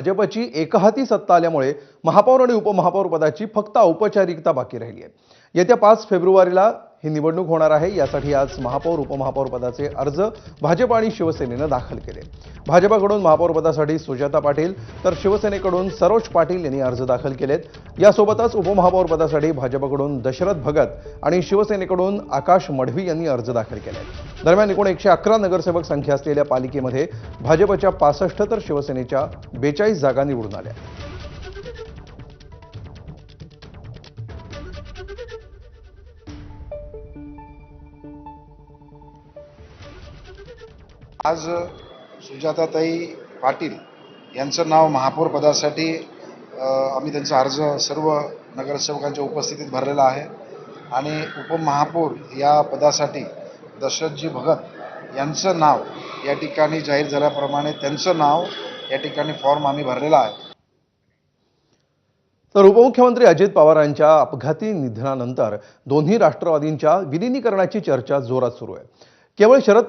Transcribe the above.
भाजपची एकहाती सत्ता आल्यामुळे महापौर आणि उपमहापौर पदाची फक्त औपचारिकता बाकी राहिली आहे। येत्या 5 फेब्रुवारीला ही निवडणूक होणार आहे। यासाठी आज महापौर उपमहापौर पदाचे अर्ज भाजप आणि शिवसेनेने दाखल केले। भाजपकडून महापौर पदासाठी सुजाता पाटील तर शिवसेनेकडून सरोज पाटील यांनी अर्ज दाखल केलेत। यासोबतच उपमहापौर पदासाठी भाजपकडून दशरथ भगत आणि शिवसेनेकडून आकाश मढवी यांनी अर्ज दाखल केलेत। दरम्यान एकूण 111 नगरसेवक संख्या असलेल्या पालिकेमध्ये भाजपच्या 65 तर शिवसेनेच्या 42 जागा निवडून आल्या। आज सुजाताताई पाटील यांचं नाव महापौर पदासाठी आम्ही त्यांचा अर्ज सर्व नगरसेवकांच्या उपस्थितीत भरलेला आहे आणि उपमहापौर या पदासाठी दशरथजी भगत यांचं नाव या ठिकाणी जाहीर झाल्याप्रमाणे त्यांचं नाव या ठिकाणी फॉर्म आम्ही भरलेला आहे। तर उपमुख्यमंत्री अजित पवारांच्या अपघाती निधनानंतर दोन्ही राष्ट्रवादींच्या विलीनीकरणाची चर्चा जोरात सुरू आहे। केवळ शरद